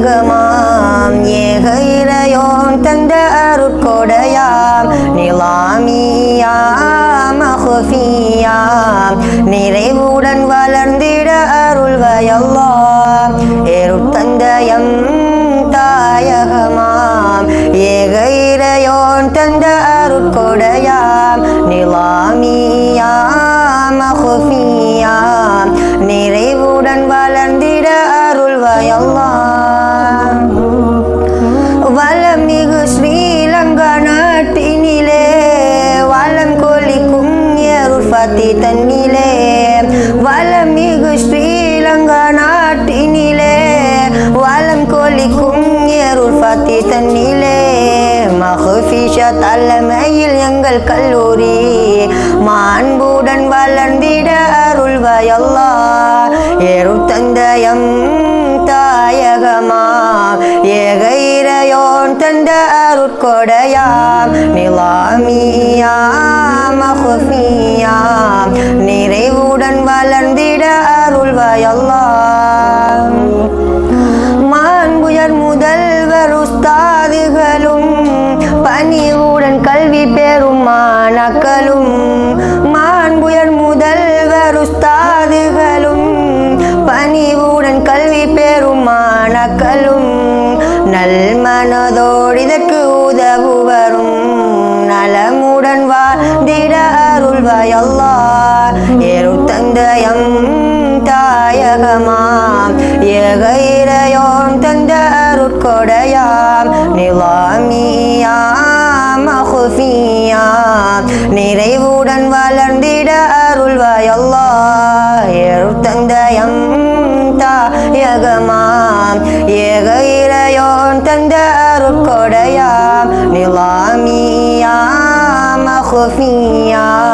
தாயகமாம் ஏக இறையோன் தந்த அருட்கொடையாம் நிலாமியாம் மஹ்ஃபியாம் நிறைவுடன் வளர்ந்திட அருள்வயல்லாஹ் ஏறுத்தந்தயம் தாயகமாம் ஏக இறையோன் தந்த அருட்கொடையாம் நிலாமியாம் மஹ்ஃபியாம் நிறைவுடன் வளர்ந்திட அருள்வயல்லாஹ் வளமிகு ஸ்ரீலங்கா நாட்டினிலே வளம் கொளிக்கும் ஏருள்ஃபத்தி தன்னிலே வளமிகு ஸ்ரீலங்கா நாட்டினிலே வளம் கொளிக்கும் ஏருள்ஃபத்தி தன்னிலே மஹ்ஃபிஷா தலைமையில் எங்கள் கல்லூரி மாண்புடன் வளர்ந்திட அருள்வயல்லாஹ் ஏறுத்தந்தயம் தாயகமாம் ஏக இறையோன் தந்த அருட்கொடையாம் நிலாமியாம் மஹ்ஃபியாம் நிறைவுடன் வளர்ந்திட அருள்வயல்லாஹ் மாண்புயர் முதல்வர் உஸ்தாதுகளும் பணிவுடன் கல்வி பெறும் மாணாக்கரும் மாண்புயர் முதல்வர் உஸ்தாதுகளும் பணிவுடன் கல்வி பெறும் மாணாக்கரும் நல்மனதோடு இதற்கு உதவுவரும் நலமுடன் வாழ்ந்திட அருள்வயல்லாஹ் ஏறுத்தந்தயம் தாயகமாம் ஏக இறையோன் தந்த அருட்கொடையாம் நிலாமியாம் மஹ்ஃபியாம் நிறைவுடன் வளர்ந்திட அருள்வயல்லாஹ் ஏறுத்தந்தயம் தாயகமாம் ஏக இறையோன் தந்த அருட்கொடையாம் நிலாமியாம் மஹ்ஃபியாம்